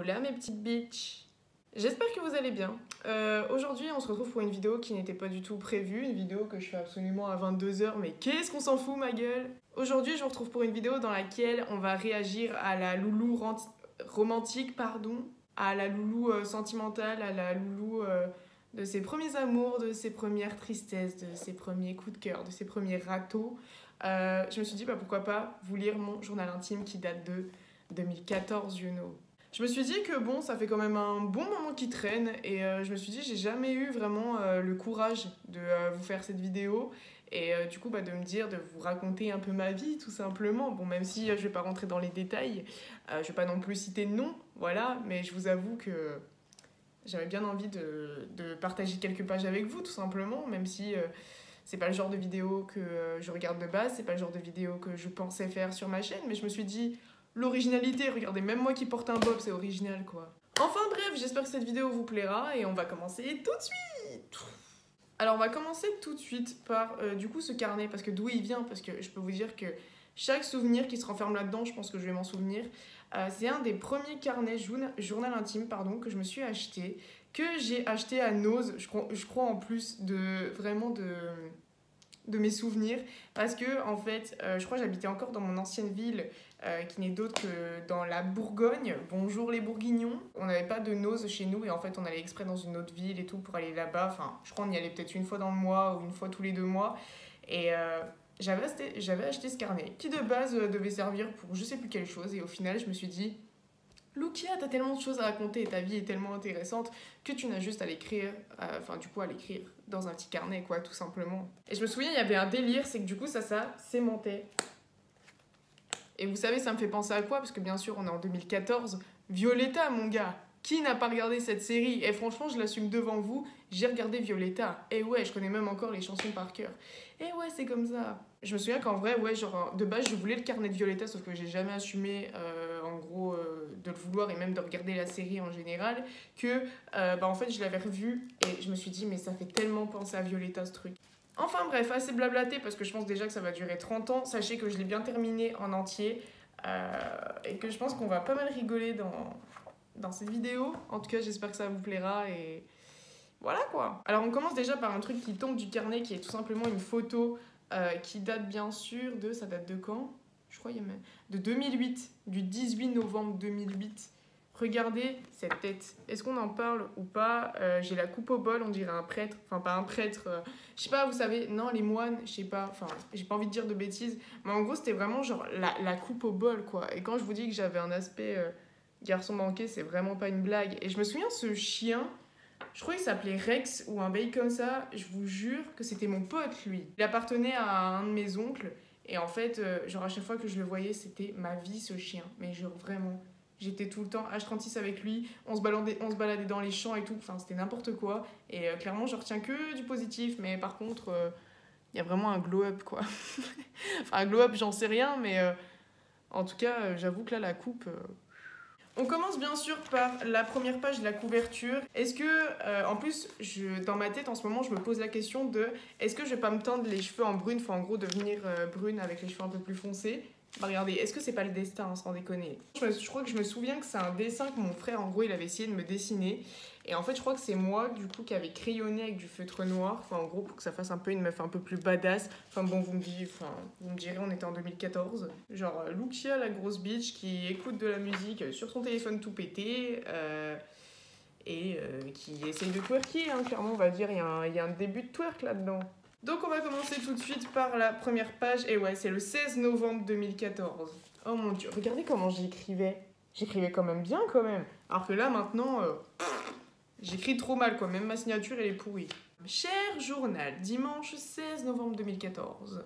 Hola mes petites bitches. J'espère que vous allez bien. Aujourd'hui on se retrouve pour une vidéo qui n'était pas du tout prévue, une vidéo que je fais absolument à 22h, mais qu'est-ce qu'on s'en fout ma gueule. Aujourd'hui je vous retrouve pour une vidéo dans laquelle on va réagir à la loulou romantique, à la loulou sentimentale, à la loulou de ses premiers amours, de ses premières tristesses, de ses premiers coups de cœur, de ses premiers râteaux. Je me suis dit pourquoi pas vous lire mon journal intime qui date de 2014, you know. Je me suis dit que bon, ça fait quand même un bon moment qui traîne et je me suis dit j'ai jamais eu vraiment le courage de vous faire cette vidéo et du coup de me dire, de vous raconter un peu ma vie tout simplement. Bon, même si je vais pas rentrer dans les détails, je vais pas non plus citer de nom, voilà, mais je vous avoue que j'avais bien envie de partager quelques pages avec vous tout simplement, même si c'est pas le genre de vidéo que je regarde de base, c'est pas le genre de vidéo que je pensais faire sur ma chaîne, mais je me suis dit l'originalité, regardez, même moi qui porte un bob, c'est original quoi. Enfin bref, j'espère que cette vidéo vous plaira et on va commencer tout de suite. Alors on va commencer tout de suite par du coup ce carnet, parce que d'où il vient, parce que je peux vous dire que chaque souvenir qui se renferme là-dedans, je pense que je vais m'en souvenir. C'est un des premiers carnets journal intime que je me suis acheté, que j'ai acheté à Nose, je crois en plus de mes souvenirs, parce que en fait je crois que j'habitais encore dans mon ancienne ville qui n'est d'autre que dans la Bourgogne. Bonjour les Bourguignons. On n'avait pas de Nose chez nous et en fait on allait exprès dans une autre ville et tout pour aller là-bas. Enfin, je crois qu'on y allait peut-être une fois dans le mois ou une fois tous les 2 mois. Et j'avais acheté ce carnet qui de base devait servir pour je sais plus quelle chose, et au final je me suis dit Lucia, t'as tellement de choses à raconter et ta vie est tellement intéressante que tu n'as juste à l'écrire, à l'écrire dans un petit carnet quoi, tout simplement. Et je me souviens, il y avait un délire, c'est que du coup ça s'aimantait. Et vous savez, ça me fait penser à quoi? Parce que bien sûr, on est en 2014. Violetta, mon gars! Qui n'a pas regardé cette série? Et franchement, je l'assume devant vous, j'ai regardé Violetta. Et ouais, je connais même encore les chansons par cœur. Et ouais, c'est comme ça. Je me souviens qu'en vrai, ouais, genre, de base, je voulais le carnet de Violetta, sauf que j'ai jamais assumé, en gros, de le vouloir et même de regarder la série en général, que, en fait, je l'avais revu et je me suis dit, mais ça fait tellement penser à Violetta, ce truc. Enfin bref, assez blablaté parce que je pense déjà que ça va durer 30 ans. Sachez que je l'ai bien terminé en entier et que je pense qu'on va pas mal rigoler dans cette vidéo. En tout cas, j'espère que ça vous plaira et voilà quoi. Alors on commence déjà par un truc qui tombe du carnet, qui est tout simplement une photo qui date bien sûr de... Ça date de quand? Je crois qu'il y a même... De 2008, du 18 novembre 2008. Regardez cette tête. Est-ce qu'on en parle ou pas? J'ai la coupe au bol, on dirait un prêtre. Enfin, pas un prêtre. Je sais pas, vous savez, non, les moines, je sais pas. Enfin, j'ai pas envie de dire de bêtises. Mais en gros, c'était vraiment genre la coupe au bol, quoi. Et quand je vous dis que j'avais un aspect garçon manqué, c'est vraiment pas une blague. Et je me souviens, ce chien, je crois qu'il s'appelait Rex ou un bail comme ça. Je vous jure que c'était mon pote, lui. Il appartenait à un de mes oncles. Et en fait, genre à chaque fois que je le voyais, c'était ma vie, ce chien. Mais genre vraiment... J'étais tout le temps H36 avec lui, on se baladait dans les champs et tout, enfin c'était n'importe quoi. Et clairement je retiens que du positif, mais par contre il y a vraiment un glow-up quoi. Enfin un glow-up j'en sais rien, mais en tout cas j'avoue que là la coupe... On commence bien sûr par la première page de la couverture. Est-ce que, en plus, dans ma tête en ce moment, je me pose la question de est-ce que je vais pas me teindre les cheveux en brune, enfin en gros devenir brune avec les cheveux un peu plus foncés? Regardez, est-ce que c'est pas le destin, sans déconner? Je crois que je me souviens que c'est un dessin que mon frère, en gros, il avait essayé de me dessiner. Et en fait, je crois que c'est moi, du coup, qui avait crayonné avec du feutre noir. Enfin, en gros, pour que ça fasse un peu une meuf un peu plus badass. Enfin, bon, vous me direz, on était en 2014. Genre, Lucia, la grosse bitch, qui écoute de la musique sur son téléphone tout pété. Et qui essaye de twerker, hein, clairement, on va dire. Il y a un début de twerk là-dedans. Donc on va commencer tout de suite par la première page. Et ouais, c'est le 16 novembre 2014. Oh mon dieu, regardez comment j'écrivais. J'écrivais quand même bien quand même. Alors que là maintenant, j'écris trop mal quoi. Même ma signature elle est pourrie. Cher journal, dimanche 16 novembre 2014.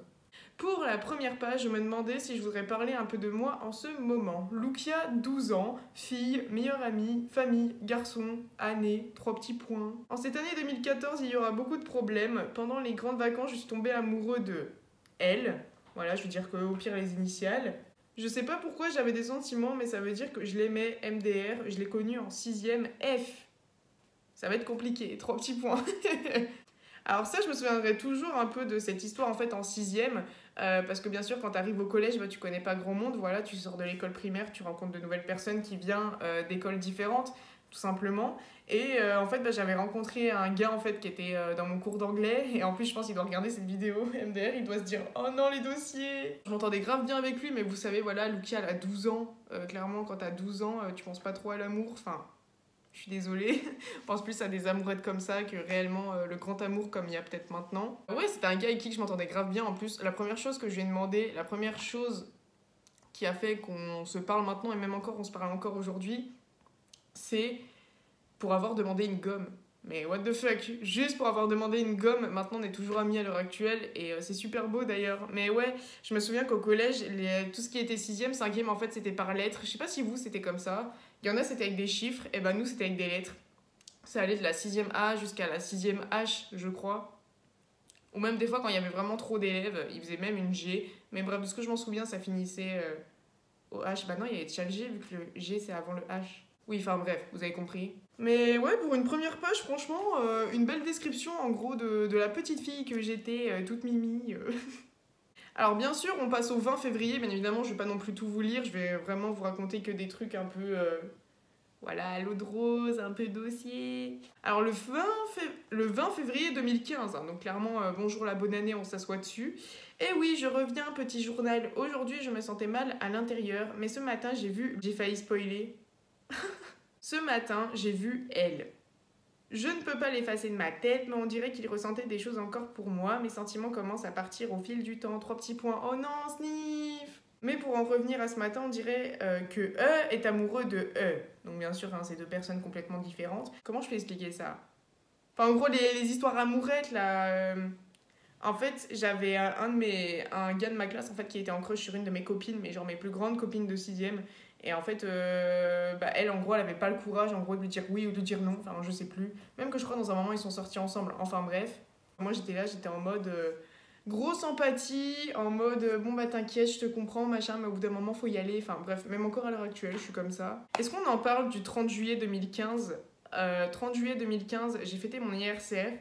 Pour la première page, je me demandais si je voudrais parler un peu de moi en ce moment. Lucia, 12 ans, fille, meilleure amie, famille, garçon, année, 3 petits points. En cette année 2014, il y aura beaucoup de problèmes. Pendant les grandes vacances, je suis tombée amoureux de elle. Voilà, je veux dire qu'au pire les initiales. Je sais pas pourquoi j'avais des sentiments, mais ça veut dire que je l'aimais, MDR. Je l'ai connu en 6ème, F. Ça va être compliqué, 3 petits points. Alors ça, je me souviendrai toujours un peu de cette histoire en fait en 6ème. Parce que bien sûr, quand tu arrives au collège, bah, tu connais pas grand monde. Voilà, tu sors de l'école primaire, tu rencontres de nouvelles personnes qui viennent d'écoles différentes, tout simplement. Et en fait, bah, j'avais rencontré un gars en fait, qui était dans mon cours d'anglais. Et en plus, je pense qu'il doit regarder cette vidéo MDR, il doit se dire oh non, les dossiers. Je m'entendais grave bien avec lui, mais vous savez, voilà, Lucia, elle a 12 ans. Clairement, quand t'as 12 ans, tu penses pas trop à l'amour. Enfin, je suis désolée. Je pense plus à des amourettes comme ça que réellement le grand amour comme il y a peut-être maintenant. Ouais, c'était un gars avec qui je m'entendais grave bien. En plus, la première chose que je lui ai demandé, la première chose qui a fait qu'on se parle maintenant et même encore, on se parle encore aujourd'hui, c'est pour avoir demandé une gomme. Mais what the fuck, juste pour avoir demandé une gomme, maintenant on est toujours amis à l'heure actuelle et c'est super beau d'ailleurs. Mais ouais, je me souviens qu'au collège, tout ce qui était 6ème, 5ème, en fait c'était par lettres. Je sais pas si vous c'était comme ça. Il y en a c'était avec des chiffres, et ben nous c'était avec des lettres. Ça allait de la 6ème A jusqu'à la 6ème H, je crois. Ou même des fois quand il y avait vraiment trop d'élèves, ils faisaient même une G. Mais bref, de ce que je m'en souviens, ça finissait au H. Bah non, il y avait déjà le G vu que le G c'est avant le H. Oui, enfin bref, vous avez compris. Mais ouais, pour une première page, franchement, une belle description en gros de la petite fille que j'étais, toute mimi. Alors bien sûr, on passe au 20 février, bien évidemment, je vais pas non plus tout vous lire, je vais vraiment vous raconter que des trucs un peu... voilà, l'eau de rose, un peu dossier. Alors le 20 février 2015, hein, donc clairement, bonjour la bonne année, on s'assoit dessus. Et oui, je reviens, petit journal. Aujourd'hui, je me sentais mal à l'intérieur, mais ce matin, j'ai failli spoiler. Ce matin, j'ai vu elle. Je ne peux pas l'effacer de ma tête, mais on dirait qu'il ressentait des choses encore pour moi. Mes sentiments commencent à partir au fil du temps. 3 petits points. Oh non, sniff. Mais pour en revenir à ce matin, on dirait que E est amoureux de E. Donc bien sûr, hein, c'est deux personnes complètement différentes. Comment je peux expliquer ça? Enfin, en gros, les histoires amourettes, là... En fait, j'avais un gars de ma classe en fait, qui était en crush sur une de mes copines, mais genre mes plus grandes copines de 6ème. Et en fait, bah, elle, en gros, elle avait pas le courage en gros, de lui dire oui ou de lui dire non. Enfin, je sais plus. Même que je crois, dans un moment, ils sont sortis ensemble. Enfin, bref. Moi, j'étais là, j'étais en mode grosse empathie, en mode bon, bah t'inquiète, je te comprends, machin, mais au bout d'un moment, faut y aller. Enfin, bref, même encore à l'heure actuelle, je suis comme ça. Est-ce qu'on en parle du 30 juillet 2015 30 juillet 2015, j'ai fêté mon anniversaire.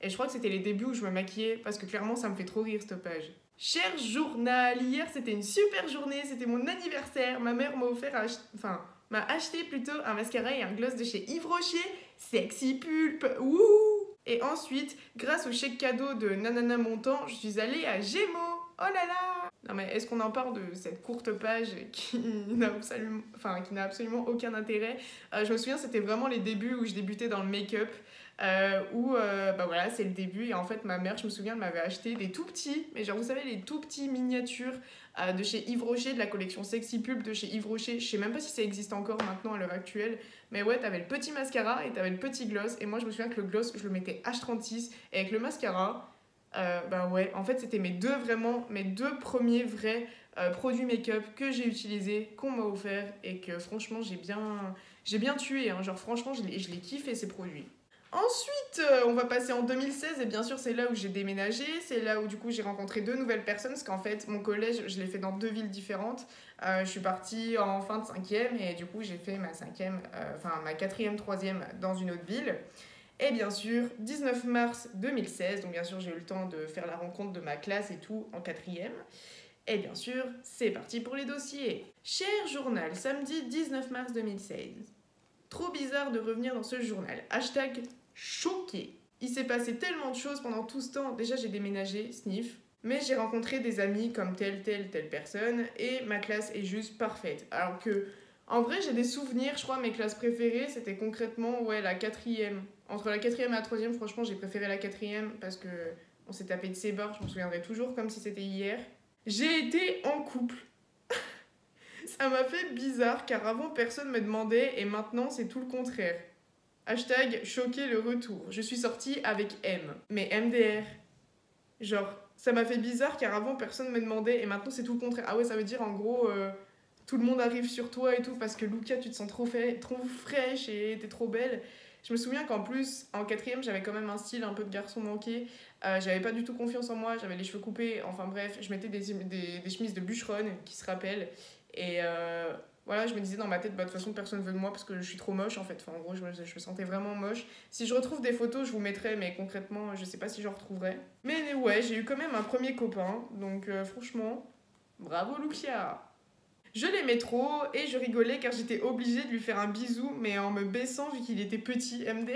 Et je crois que c'était les débuts où je me maquillais, parce que clairement, ça me fait trop rire, cette page. Cher journal, hier c'était une super journée, c'était mon anniversaire. Ma mère m'a acheté plutôt un mascara et un gloss de chez Yves Rocher, Sexy Pulp, wouh. Et ensuite, grâce au chèque cadeau de Nanana Montant, je suis allée à Gémeaux. Oh là là. Non mais est-ce qu'on en parle de cette courte page qui n'a absolument aucun intérêt. Je me souviens, c'était vraiment les débuts où je débutais dans le make-up. Bah voilà, c'est le début. Et en fait, ma mère, je me souviens, elle m'avait acheté des tout petits, mais genre, vous savez, les tout petits miniatures de chez Yves Rocher, de la collection Sexy Pulp de chez Yves Rocher. Je sais même pas si ça existe encore maintenant à l'heure actuelle. Mais ouais, t'avais le petit mascara et t'avais le petit gloss. Et moi, je me souviens que le gloss, je le mettais H36. Et avec le mascara, bah ouais, en fait, c'était mes deux premiers vrais produits make-up que j'ai utilisés, qu'on m'a offert. Et que franchement, j'ai bien tué. Hein. Genre, franchement, je les kiffé ces produits. Ensuite, on va passer en 2016 et bien sûr c'est là où j'ai déménagé, c'est là où du coup j'ai rencontré deux nouvelles personnes parce qu'en fait mon collège je l'ai fait dans deux villes différentes. Je suis partie en fin de 5ème et du coup j'ai fait ma 4ème, 3ème dans une autre ville. Et bien sûr 19 mars 2016, donc bien sûr j'ai eu le temps de faire la rencontre de ma classe et tout en 4ème. Et bien sûr c'est parti pour les dossiers. Cher journal, samedi 19 mars 2016. Trop bizarre de revenir dans ce journal. Hashtag choqué. Il s'est passé tellement de choses pendant tout ce temps. Déjà, j'ai déménagé, sniff. Mais j'ai rencontré des amis comme telle personne. Et ma classe est juste parfaite. Alors que, en vrai, j'ai des souvenirs. Je crois mes classes préférées, c'était concrètement, ouais, la 4ème. Entre la 4ème et la 3ème, franchement, j'ai préféré la 4ème parce que on s'est tapé de ses barres. Je m'en souviendrai toujours comme si c'était hier. J'ai été en couple. Ça m'a fait bizarre car avant personne me demandait et maintenant c'est tout le contraire. Hashtag choqué le retour. Je suis sortie avec M. Mais MDR. Genre, ça m'a fait bizarre car avant personne me demandait et maintenant c'est tout le contraire. Ah ouais, ça veut dire en gros, tout le monde arrive sur toi et tout parce que Luca, tu te sens trop fraîche et t'es trop belle. Je me souviens qu'en plus, en 4ème, j'avais quand même un style un peu de garçon manqué. J'avais pas du tout confiance en moi, j'avais les cheveux coupés. Enfin bref, je mettais des chemises de bûcheronne qui se rappellent. Et voilà, je me disais dans ma tête, bah, de toute façon, personne veut de moi parce que je suis trop moche en fait. Enfin, en gros, je me sentais vraiment moche. Si je retrouve des photos, je vous mettrai, mais concrètement, je sais pas si je retrouverai. Mais ouais, j'ai eu quand même un premier copain, donc franchement, bravo Lucia! Je l'aimais trop et je rigolais car j'étais obligée de lui faire un bisou, mais en me baissant vu qu'il était petit, MD.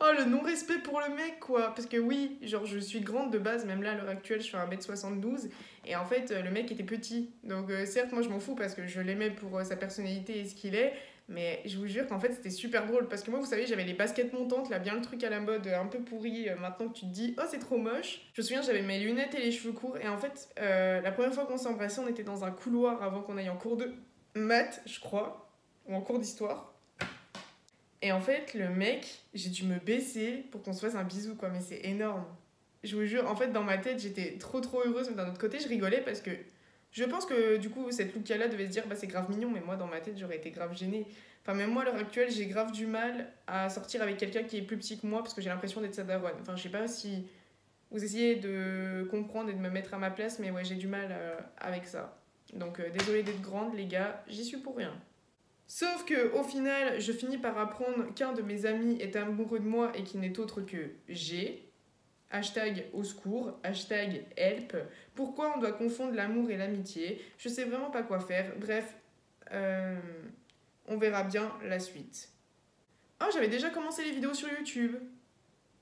Oh, le non-respect pour le mec, quoi. Parce que oui, genre, je suis grande de base, même là, à l'heure actuelle, je fais 1m72. Et en fait, le mec était petit. Donc, certes, moi, je m'en fous parce que je l'aimais pour sa personnalité et ce qu'il est. Mais je vous jure qu'en fait, c'était super drôle. Parce que moi, vous savez, j'avais les baskets montantes, là, bien le truc à la mode, un peu pourri. Maintenant que tu te dis, oh, c'est trop moche. Je me souviens, j'avais mes lunettes et les cheveux courts. Et en fait, la première fois qu'on s'est embrassés, on était dans un couloir avant qu'on aille en cours de maths, je crois. Ou en cours d'histoire. Et en fait, le mec, j'ai dû me baisser pour qu'on se fasse un bisou, quoi. Mais c'est énorme. Je vous jure, en fait, dans ma tête, j'étais trop heureuse. Mais d'un autre côté, je rigolais parce que je pense que du coup, cette Lucia-là devait se dire, bah c'est grave mignon. Mais moi, dans ma tête, j'aurais été grave gênée. Enfin, même moi, à l'heure actuelle, j'ai grave du mal à sortir avec quelqu'un qui est plus petit que moi parce que j'ai l'impression d'être sa daronne. Enfin, je sais pas si vous essayez de comprendre et de me mettre à ma place, mais ouais, j'ai du mal avec ça. Donc, désolée d'être grande, les gars, j'y suis pour rien. Sauf que au final, je finis par apprendre qu'un de mes amis est amoureux de moi et qui n'est autre que G. Hashtag au secours, hashtag help. Pourquoi on doit confondre l'amour et l'amitié? Je sais vraiment pas quoi faire. Bref, on verra bien la suite. Oh, j'avais déjà commencé les vidéos sur YouTube.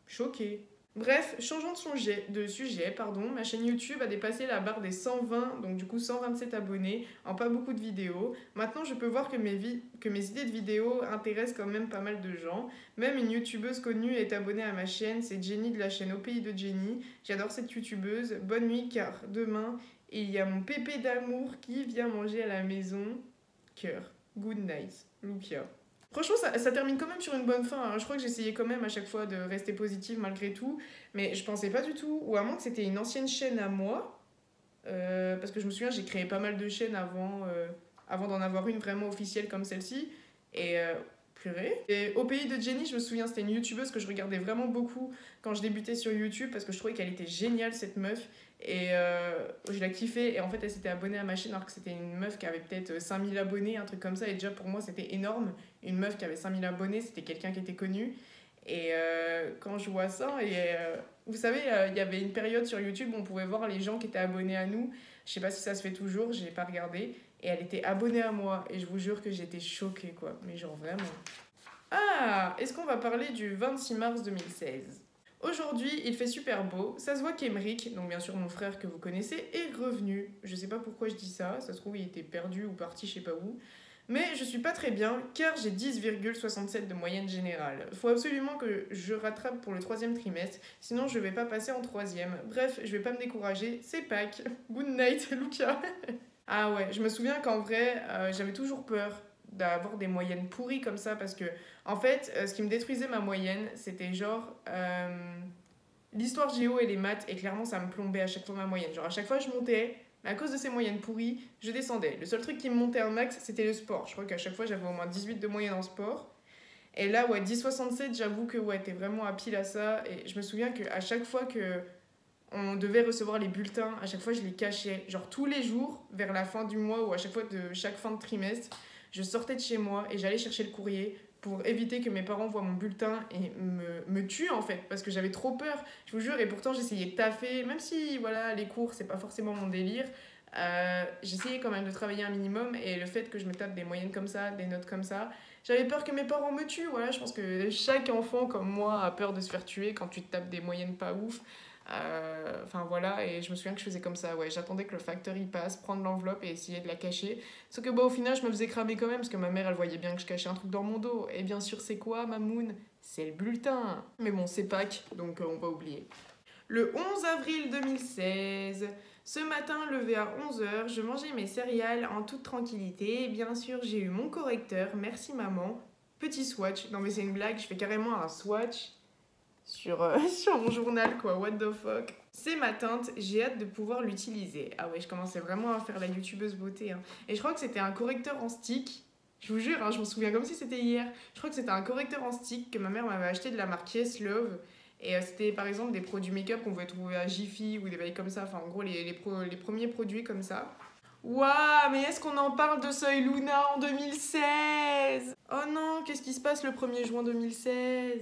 Choquée. Bref, changeons de sujet, ma chaîne YouTube a dépassé la barre des 120, donc du coup 127 abonnés, en pas beaucoup de vidéos. Maintenant, je peux voir que mes idées de vidéos intéressent quand même pas mal de gens. Même une youtubeuse connue est abonnée à ma chaîne, c'est Jenny de la chaîne Au Pays de Jenny. J'adore cette youtubeuse. Bonne nuit, car demain, il y a mon pépé d'amour qui vient manger à la maison. Cœur. Good night, Lucia. Franchement, ça termine quand même sur une bonne fin. Hein. Je crois que j'essayais quand même à chaque fois de rester positive malgré tout. Mais je pensais pas du tout. Ou à moins que c'était une ancienne chaîne à moi. Parce que je me souviens, j'ai créé pas mal de chaînes avant d'en avoir une vraiment officielle comme celle-ci. Et purée. Et Au Pays de Jenny, je me souviens, c'était une youtubeuse que je regardais vraiment beaucoup quand je débutais sur YouTube. Parce que je trouvais qu'elle était géniale, cette meuf. Et je la kiffais. Et en fait, elle s'était abonnée à ma chaîne alors que c'était une meuf qui avait peut-être 5000 abonnés, un truc comme ça. Et déjà, pour moi, c'était énorme. Une meuf qui avait 5000 abonnés, c'était quelqu'un qui était connu. Et quand je vois ça, vous savez, il y avait une période sur YouTube où on pouvait voir les gens qui étaient abonnés à nous. Je sais pas si ça se fait toujours, j'ai pas regardé. Et elle était abonnée à moi. Et je vous jure que j'étais choquée, quoi. Mais genre vraiment. Ah, est-ce qu'on va parler du 26 mars 2016? Aujourd'hui, il fait super beau. Ça se voit qu'Emeric, donc bien sûr mon frère que vous connaissez, est revenu. Je sais pas pourquoi je dis ça. Ça se trouve, il était perdu ou parti, je sais pas où. Mais je suis pas très bien car j'ai 10,67 de moyenne générale. Faut absolument que je rattrape pour le 3e trimestre, sinon je vais pas passer en 3e. Bref, je vais pas me décourager, c'est Pâques. Good night, Luca. Ah ouais, je me souviens qu'en vrai, j'avais toujours peur d'avoir des moyennes pourries comme ça parce que, en fait, ce qui me détruisait ma moyenne, c'était genre l'histoire géo et les maths, et clairement ça me plombait à chaque fois ma moyenne. Genre à chaque fois je montais. Mais à cause de ces moyennes pourries, je descendais. Le seul truc qui me montait un max, c'était le sport. Je crois qu'à chaque fois, j'avais au moins 18 de moyenne en sport. Et là, ouais, 10,67, j'avoue que ouais, t'es vraiment à pile à ça. Et je me souviens qu'à chaque fois que on devait recevoir les bulletins, à chaque fois, je les cachais. Genre tous les jours, vers la fin du mois ou à chaque fois de chaque fin de trimestre, je sortais de chez moi et j'allais chercher le courrier pour éviter que mes parents voient mon bulletin et me tuent en fait, parce que j'avais trop peur, je vous jure, et pourtant j'essayais de taffer, même si voilà, les cours c'est pas forcément mon délire, j'essayais quand même de travailler un minimum, et le fait que je me tape des moyennes comme ça, des notes comme ça, j'avais peur que mes parents me tuent, voilà, je pense que chaque enfant comme moi a peur de se faire tuer quand tu te tapes des moyennes pas ouf. Enfin voilà, et je me souviens que je faisais comme ça, ouais, j'attendais que le facteur y passe, prendre l'enveloppe et essayer de la cacher. Sauf que bah, au final, je me faisais cramer quand même parce que ma mère elle voyait bien que je cachais un truc dans mon dos. Et bien sûr, c'est quoi, Mamoun? C'est le bulletin. Mais bon, c'est Pâques, donc on va oublier. Le 11 avril 2016, ce matin, levé à 11h, je mangeais mes céréales en toute tranquillité. Et bien sûr, j'ai eu mon correcteur, merci maman. Petit swatch, non mais c'est une blague, je fais carrément un swatch sur mon journal, quoi, what the fuck. C'est ma teinte, j'ai hâte de pouvoir l'utiliser. Ah ouais, je commençais vraiment à faire la youtubeuse beauté. Hein. Et je crois que c'était un correcteur en stick. Je vous jure, hein, je m'en souviens comme si c'était hier. Je crois que c'était un correcteur en stick que ma mère m'avait acheté de la marque Yes Love. Et c'était par exemple des produits make-up qu'on pouvait trouver à Jiffy ou des bails comme ça. Enfin, en gros, les premiers produits comme ça. Waouh, mais est-ce qu'on en parle de Soy Luna en 2016? Oh non, qu'est-ce qui se passe le 1er juin 2016?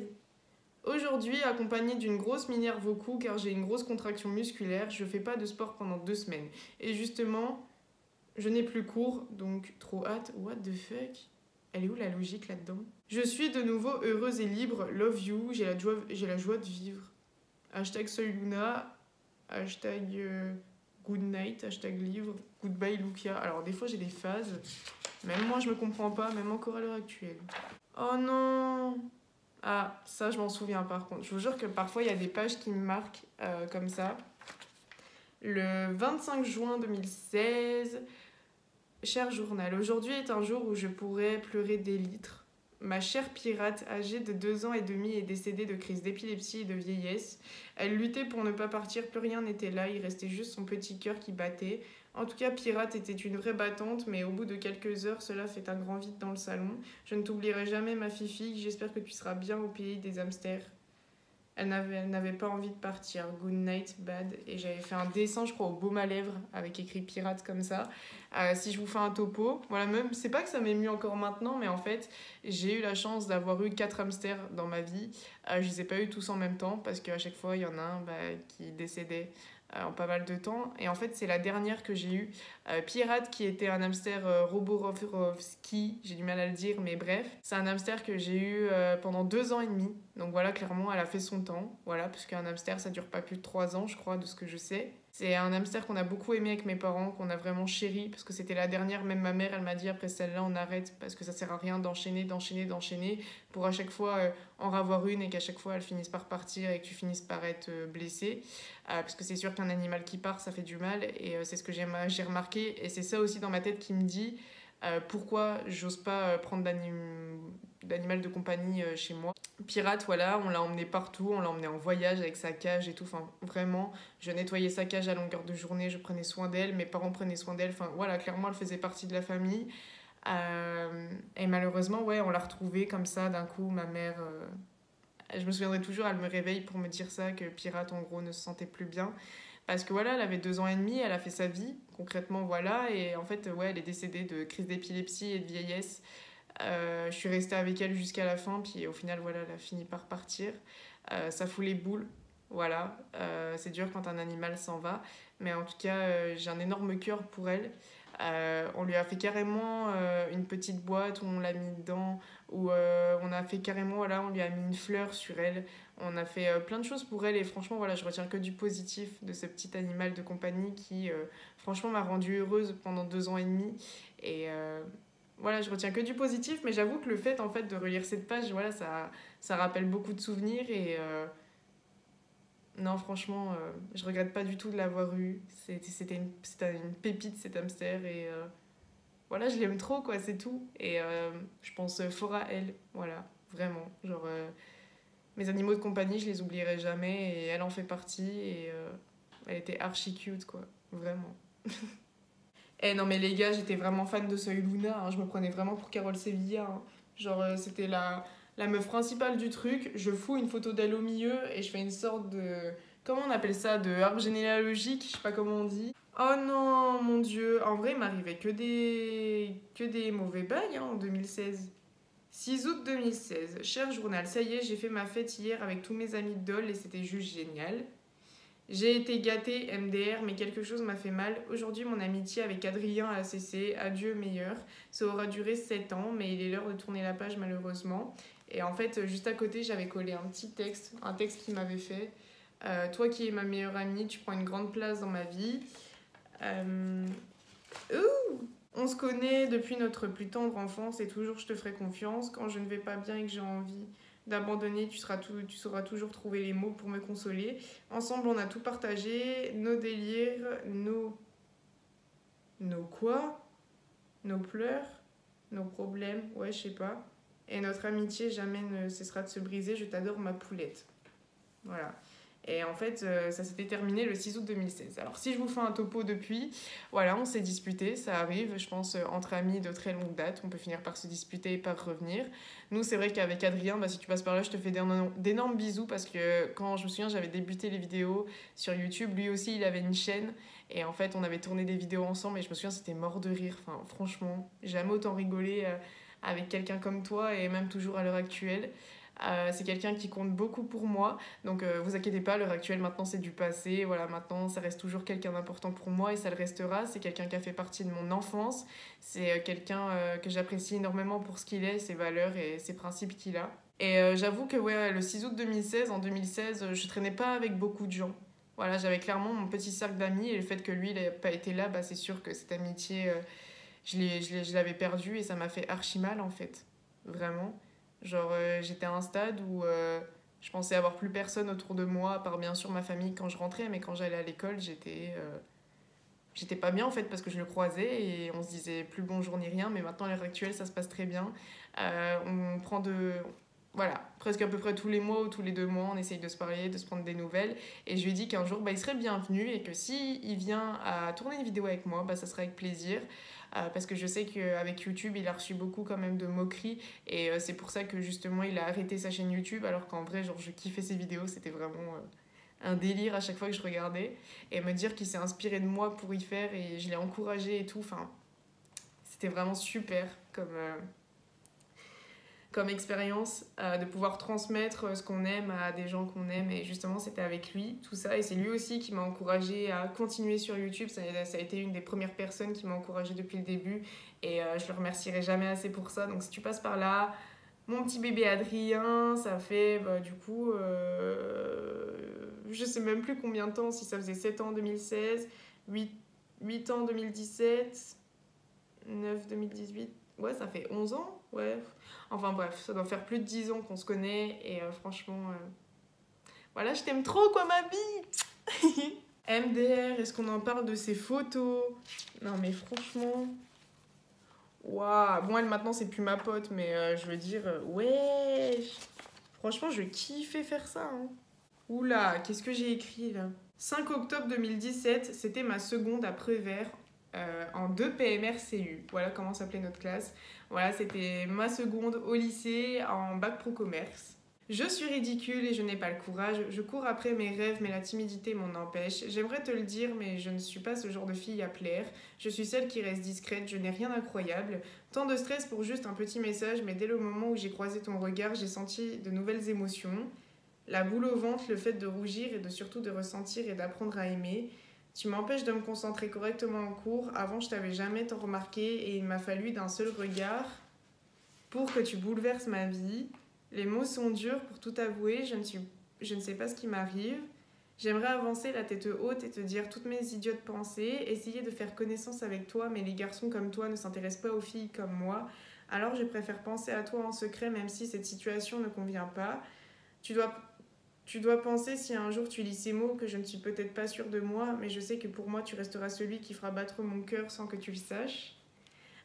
Aujourd'hui, accompagnée d'une grosse minerve au cou car j'ai une grosse contraction musculaire, je fais pas de sport pendant 2 semaines. Et justement, je n'ai plus cours, donc trop hâte. What the fuck? Elle est où la logique là-dedans? Je suis de nouveau heureuse et libre, love you, j'ai la joie de vivre. Hashtag Soy Luna, hashtag good night, hashtag livre, goodbye Lucia. Alors des fois j'ai des phases, même moi je me comprends pas, même encore à l'heure actuelle. Oh non! Ah, ça je m'en souviens par contre. Je vous jure que parfois il y a des pages qui me marquent comme ça. Le 25 juin 2016, cher journal, aujourd'hui est un jour où je pourrais pleurer des litres. Ma chère pirate, âgée de 2 ans et demi, est décédée de crise d'épilepsie et de vieillesse. Elle luttait pour ne pas partir, plus rien n'était là, il restait juste son petit cœur qui battait. En tout cas, Pirate était une vraie battante, mais au bout de quelques heures, cela fait un grand vide dans le salon. Je ne t'oublierai jamais, ma fifi, j'espère que tu seras bien au pays des hamsters. Elle n'avait pas envie de partir. Good night, bad. Et j'avais fait un dessin, je crois, au baume à lèvres, avec écrit pirate comme ça. Si je vous fais un topo, voilà, même, c'est pas que ça m'émue encore maintenant, mais en fait, j'ai eu la chance d'avoir eu 4 hamsters dans ma vie. Je les ai pas eu tous en même temps, parce qu'à chaque fois, il y en a un qui décédait en pas mal de temps. Et en fait, c'est la dernière que j'ai eue. Pirate, qui était un hamster Roborovski, j'ai du mal à le dire, mais bref. C'est un hamster que j'ai eu pendant 2 ans et demi. Donc voilà, clairement, elle a fait son temps. Voilà, parce qu'un hamster, ça dure pas plus de 3 ans, je crois, de ce que je sais. C'est un hamster qu'on a beaucoup aimé avec mes parents, qu'on a vraiment chéri, parce que c'était la dernière. Même ma mère, elle m'a dit, après celle-là, on arrête, parce que ça sert à rien d'enchaîner, pour à chaque fois en ravoir une et qu'à chaque fois, elle finisse par partir et que tu finisses par être blessé. Parce que c'est sûr qu'un animal qui part, ça fait du mal, et c'est ce que j'ai remarqué. Et c'est ça aussi dans ma tête qui me dit pourquoi j'ose pas prendre d'animal de compagnie chez moi. Pirate, voilà, on l'a emmené partout, on l'a emmené en voyage avec sa cage et tout. Enfin, vraiment, je nettoyais sa cage à longueur de journée, je prenais soin d'elle, mes parents prenaient soin d'elle. Enfin, voilà, clairement, elle faisait partie de la famille. Et malheureusement, ouais, on l'a retrouvée comme ça d'un coup. Ma mère, je me souviendrai toujours, elle me réveille pour me dire ça, que Pirate, en gros, ne se sentait plus bien. Parce que voilà, elle avait 2 ans et demi, elle a fait sa vie, concrètement, voilà. Et en fait, ouais, elle est décédée de crise d'épilepsie et de vieillesse. Je suis restée avec elle jusqu'à la fin, puis au final, voilà, elle a fini par partir. Ça fout les boules, voilà. C'est dur quand un animal s'en va. Mais en tout cas, j'ai un énorme cœur pour elle. On lui a fait carrément une petite boîte où on l'a mis dedans, où on a fait carrément, voilà, on lui a mis une fleur sur elle. On a fait plein de choses pour elle et franchement, voilà, je retiens que du positif de ce petit animal de compagnie qui, franchement, m'a rendue heureuse pendant 2 ans et demi. Et voilà, je retiens que du positif, mais j'avoue que le fait, en fait, de relire cette page, voilà, ça rappelle beaucoup de souvenirs et non, franchement, je regrette pas du tout de l'avoir eu. C'était une pépite, cet hamster, et voilà, je l'aime trop, quoi, c'est tout. Et je pense fort à elle, voilà, vraiment. Genre, mes animaux de compagnie, je les oublierai jamais, et elle en fait partie, et elle était archi cute, quoi, vraiment. Eh non, mais les gars, j'étais vraiment fan de Soy Luna, hein, je me prenais vraiment pour Carole Sevilla, hein. Genre, c'était la meuf principale du truc, je fous une photo d'elle au milieu et je fais une sorte de... Comment on appelle ça? De arbre généalogique, je sais pas comment on dit. Oh non, mon dieu, en vrai, il m'arrivait que des mauvais bails hein, en 2016. 6 août 2016, cher journal, ça y est, j'ai fait ma fête hier avec tous mes amis de Dole et c'était juste génial. J'ai été gâtée MDR, mais quelque chose m'a fait mal. Aujourd'hui, mon amitié avec Adrien a cessé. Adieu meilleur. Ça aura duré 7 ans, mais il est l'heure de tourner la page malheureusement. Et en fait, juste à côté, j'avais collé un petit texte, un texte qu'il m'avait fait. Toi qui es ma meilleure amie, tu prends une grande place dans ma vie. On se connaît depuis notre plus tendre enfance et toujours je te ferai confiance. Quand je ne vais pas bien et que j'ai envie d'abandonner, tu sauras toujours trouver les mots pour me consoler. Ensemble, on a tout partagé, nos délires, nos quoi? Nos pleurs, nos problèmes, ouais, je sais pas. Et notre amitié jamais ne cessera de se briser. Je t'adore, ma poulette. Voilà. Et en fait, ça s'était terminé le 6 août 2016. Alors si je vous fais un topo depuis, voilà, on s'est disputé, ça arrive, je pense, entre amis de très longue date, on peut finir par se disputer et par revenir. Nous, c'est vrai qu'avec Adrien, bah, si tu passes par là, je te fais d'énormes bisous parce que quand je me souviens, j'avais débuté les vidéos sur YouTube, lui aussi, il avait une chaîne. Et en fait, on avait tourné des vidéos ensemble et je me souviens, c'était mort de rire. Enfin, franchement, jamais autant rigolé avec quelqu'un comme toi et même toujours à l'heure actuelle. C'est quelqu'un qui compte beaucoup pour moi, donc vous inquiétez pas, à l'heure actuelle maintenant c'est du passé, voilà, maintenant ça reste toujours quelqu'un d'important pour moi et ça le restera. C'est quelqu'un qui a fait partie de mon enfance, c'est quelqu'un que j'apprécie énormément pour ce qu'il est, ses valeurs et ses principes qu'il a. Et j'avoue que ouais, le 6 août 2016, en 2016, je traînais pas avec beaucoup de gens. Voilà, j'avais clairement mon petit cercle d'amis et le fait que lui il n'ait pas été là, bah, c'est sûr que cette amitié, je l'avais perdue et ça m'a fait archi mal en fait, vraiment. Genre, j'étais à un stade où je pensais avoir plus personne autour de moi, à part bien sûr ma famille quand je rentrais, mais quand j'allais à l'école, j'étais pas bien en fait parce que je le croisais et on se disait plus bonjour ni rien, mais maintenant à l'heure actuelle ça se passe très bien. On prend de. Voilà, presque à peu près tous les mois ou tous les 2 mois, on essaye de se parler, de se prendre des nouvelles. Et je lui ai dit qu'un jour, bah, il serait bienvenu et que si il vient à tourner une vidéo avec moi, bah, ça serait avec plaisir. Parce que je sais qu'avec YouTube, il a reçu beaucoup quand même de moqueries. Et c'est pour ça que justement, il a arrêté sa chaîne YouTube. Alors qu'en vrai, genre, je kiffais ses vidéos. C'était vraiment un délire à chaque fois que je regardais. Et me dire qu'il s'est inspiré de moi pour y faire et je l'ai encouragé et tout. Enfin, c'était vraiment super comme expérience de pouvoir transmettre ce qu'on aime à des gens qu'on aime. Et justement, c'était avec lui, tout ça. Et c'est lui aussi qui m'a encouragée à continuer sur YouTube. Ça a été une des premières personnes qui m'a encouragée depuis le début. Et je le remercierai jamais assez pour ça. Donc si tu passes par là, mon petit bébé Adrien, ça fait bah, du coup, je sais même plus combien de temps, si ça faisait 7 ans en 2016, 8 ans en 2017, 9 2018. Ouais, ça fait 11 ans, ouais. Enfin bref, ça doit faire plus de 10 ans qu'on se connaît et franchement, voilà, je t'aime trop quoi ma vie. MDR, est-ce qu'on en parle de ses photos? Non mais franchement, waouh. Bon, elle maintenant c'est plus ma pote, mais je veux dire, ouais. Franchement, je kiffais faire ça. Hein. Oula, qu'est-ce que j'ai écrit là? 5 octobre 2017, c'était ma seconde à Prévert en 2 PMR-CU. Voilà comment s'appelait notre classe. Voilà, c'était ma seconde au lycée en bac pro commerce. Je suis ridicule et je n'ai pas le courage. Je cours après mes rêves, mais la timidité m'en empêche. J'aimerais te le dire, mais je ne suis pas ce genre de fille à plaire. Je suis celle qui reste discrète, je n'ai rien d'incroyable. Tant de stress pour juste un petit message, mais dès le moment où j'ai croisé ton regard, j'ai senti de nouvelles émotions. La boule au ventre, le fait de rougir et surtout de ressentir et d'apprendre à aimer. Tu m'empêches de me concentrer correctement en cours. Avant, je t'avais jamais tant remarqué et il m'a fallu d'un seul regard pour que tu bouleverses ma vie. Les mots sont durs pour tout avouer. Je ne sais pas ce qui m'arrive. J'aimerais avancer la tête haute et te dire toutes mes idiotes pensées, essayer de faire connaissance avec toi, mais les garçons comme toi ne s'intéressent pas aux filles comme moi. Alors je préfère penser à toi en secret même si cette situation ne convient pas. Tu dois penser si un jour tu lis ces mots que je ne suis peut-être pas sûre de moi, mais je sais que pour moi tu resteras celui qui fera battre mon cœur sans que tu le saches.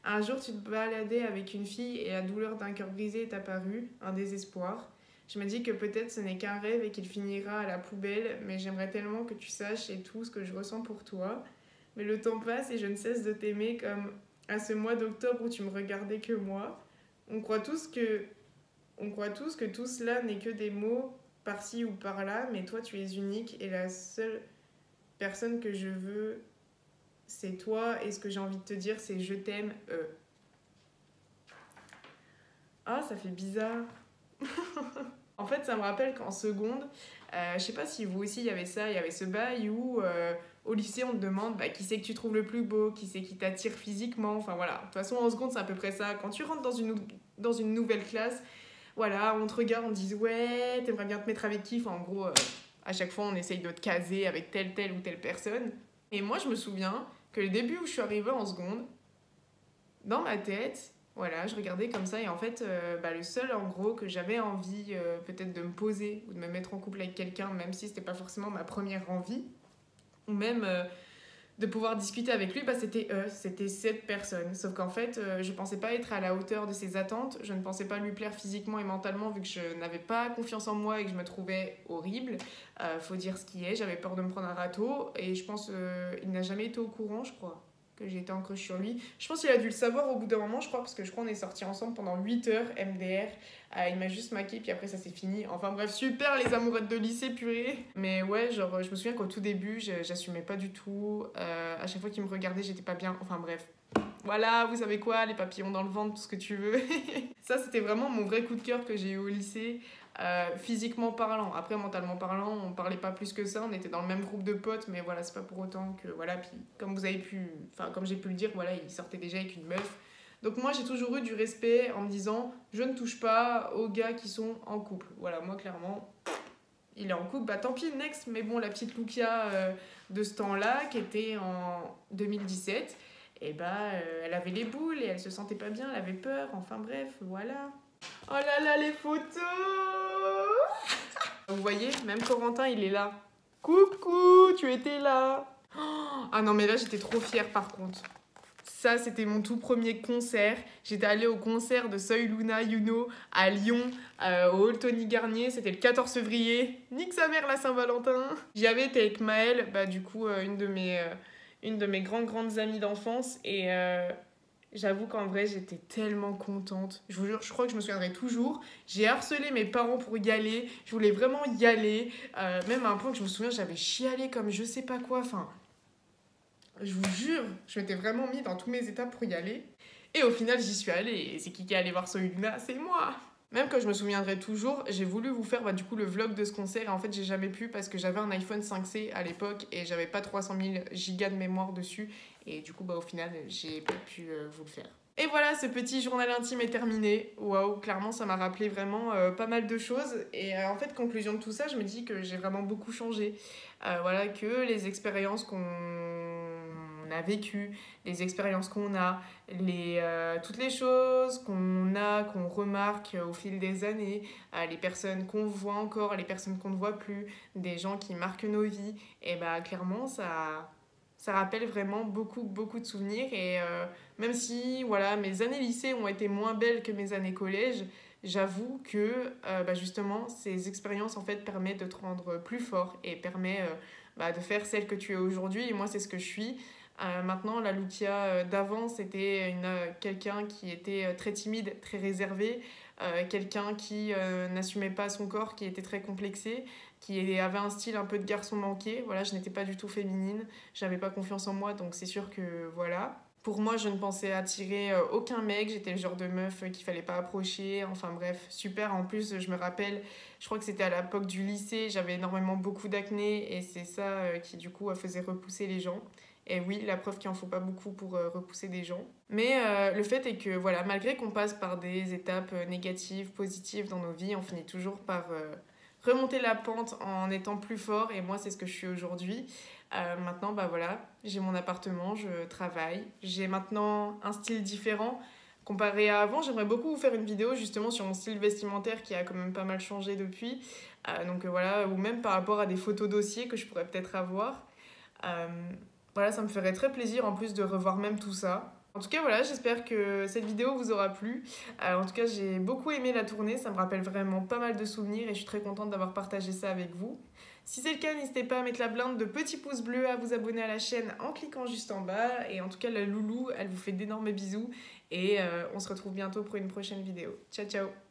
Un jour tu te baladais avec une fille et la douleur d'un cœur brisé est apparue, un désespoir. Je me dis que peut-être ce n'est qu'un rêve et qu'il finira à la poubelle, mais j'aimerais tellement que tu saches et tout ce que je ressens pour toi. Mais le temps passe et je ne cesse de t'aimer comme à ce mois d'octobre où tu me regardais que moi. On croit tous que tout cela n'est que des mots par-ci ou par-là, mais toi tu es unique et la seule personne que je veux, c'est toi. Et ce que j'ai envie de te dire, c'est je t'aime. Ah, ça fait bizarre. En fait, ça me rappelle qu'en seconde, je sais pas si vous aussi il y avait ça, il y avait ce bail où au lycée on te demande bah, qui c'est que tu trouves le plus beau, qui c'est qui t'attire physiquement, enfin voilà. De toute façon en seconde c'est à peu près ça. Quand tu rentres dans une nouvelle classe, voilà, on te regarde, on te dit ouais, t'aimerais bien te mettre avec qui, enfin en gros, à chaque fois on essaye de te caser avec telle ou telle personne. Et moi je me souviens que le début où je suis arrivée en seconde, dans ma tête, voilà, je regardais comme ça et en fait, le seul en gros que j'avais envie peut-être de me poser ou de me mettre en couple avec quelqu'un, même si c'était pas forcément ma première envie, ou même de pouvoir discuter avec lui, bah, c'était eux, c'était cette personne. Sauf qu'en fait, je pensais pas être à la hauteur de ses attentes, je ne pensais pas lui plaire physiquement et mentalement vu que je n'avais pas confiance en moi et que je me trouvais horrible. Faut dire ce qui est, j'avais peur de me prendre un râteau et je pense il n'a jamais été au courant, je crois, que j'ai été en crush sur lui. Je pense qu'il a dû le savoir au bout d'un moment, je crois, parce que je crois qu'on est sortis ensemble pendant 8 heures, MDR. Il m'a juste maquillé, puis après ça s'est fini. Enfin bref, super les amourettes de lycée, purée. Mais ouais, genre, je me souviens qu'au tout début, j'assumais pas du tout. À chaque fois qu'il me regardait, j'étais pas bien. Enfin bref. Voilà, vous savez quoi, les papillons dans le ventre, tout ce que tu veux. Ça, c'était vraiment mon vrai coup de cœur que j'ai eu au lycée. Physiquement parlant, après mentalement parlant, on parlait pas plus que ça, on était dans le même groupe de potes, mais voilà, c'est pas pour autant que voilà. Puis comme vous avez pu, enfin comme j'ai pu le dire, voilà, il sortait déjà avec une meuf. Donc moi j'ai toujours eu du respect en me disant je ne touche pas aux gars qui sont en couple. Voilà, moi clairement il est en couple, bah tant pis next. Mais bon, la petite Lukia de ce temps-là qui était en 2017, et bah elle avait les boules et elle se sentait pas bien, elle avait peur, enfin bref, voilà. Oh là là, les photos. Vous voyez, même Corentin, il est là. Coucou, tu étais là. Ah non, mais là, j'étais trop fière, par contre. Ça, c'était mon tout premier concert. J'étais allée au concert de Soy Luna Yuno à Lyon, au Hall Tony Garnier. C'était le 14 février. Nique sa mère, la Saint-Valentin. J'y avais été avec Maëlle, bah, du coup, une de mes grandes amies d'enfance. Et j'avoue qu'en vrai, j'étais tellement contente. Je vous jure, je crois que je me souviendrai toujours. J'ai harcelé mes parents pour y aller. Je voulais vraiment y aller. Même à un point que je me souviens, j'avais chialé comme je sais pas quoi. Enfin, je vous jure, je m'étais vraiment mis dans tous mes états pour y aller. Et au final, j'y suis allée. Et c'est qui est allé voir Soy Luna? C'est moi! Même que je me souviendrai toujours, j'ai voulu vous faire du coup le vlog de ce concert. Et en fait, j'ai jamais pu parce que j'avais un iPhone 5C à l'époque et j'avais pas 300 000 gigas de mémoire dessus. Et du coup, au final, j'ai pas pu vous le faire. Et voilà, ce petit journal intime est terminé. Waouh, clairement, ça m'a rappelé vraiment pas mal de choses. Et en fait, conclusion de tout ça, je me dis que j'ai vraiment beaucoup changé. Voilà, que les expériences qu'on a vécues, les expériences qu'on a, toutes les choses qu'on remarque au fil des années, les personnes qu'on voit encore, les personnes qu'on ne voit plus, des gens qui marquent nos vies, et bah clairement, ça rappelle vraiment beaucoup de souvenirs. Et même si voilà, mes années lycée ont été moins belles que mes années collège, j'avoue que justement ces expériences en fait permettent de te rendre plus fort et permet de faire celle que tu es aujourd'hui. Et moi c'est ce que je suis. Maintenant la Lucia d'avant c'était quelqu'un qui était très timide, très réservé, quelqu'un qui n'assumait pas son corps, qui était très complexé, qui avait un style un peu de garçon manqué. Voilà, je n'étais pas du tout féminine, j'avais pas confiance en moi, donc c'est sûr que voilà. Pour moi, je ne pensais attirer aucun mec, j'étais le genre de meuf qu'il fallait pas approcher, enfin bref, super. En plus, je me rappelle, je crois que c'était à l'époque du lycée, j'avais énormément beaucoup d'acné et c'est ça qui du coup faisait repousser les gens. Et oui, la preuve qu'il en faut pas beaucoup pour repousser des gens. Mais le fait est que voilà, malgré qu'on passe par des étapes négatives, positives dans nos vies, on finit toujours par remonter la pente en étant plus fort. Et moi, c'est ce que je suis aujourd'hui. Maintenant, voilà, j'ai mon appartement, je travaille. J'ai maintenant un style différent comparé à avant. J'aimerais beaucoup vous faire une vidéo justement sur mon style vestimentaire qui a quand même pas mal changé depuis. Donc voilà, ou même par rapport à des photos dossiers que je pourrais peut-être avoir. Voilà, ça me ferait très plaisir en plus de revoir même tout ça. En tout cas, voilà, j'espère que cette vidéo vous aura plu. En tout cas, j'ai beaucoup aimé la tournée, ça me rappelle vraiment pas mal de souvenirs et je suis très contente d'avoir partagé ça avec vous. Si c'est le cas, n'hésitez pas à mettre la blinde de petits pouces bleus, à vous abonner à la chaîne en cliquant juste en bas. Et en tout cas, la loulou, elle vous fait d'énormes bisous et on se retrouve bientôt pour une prochaine vidéo. Ciao, ciao!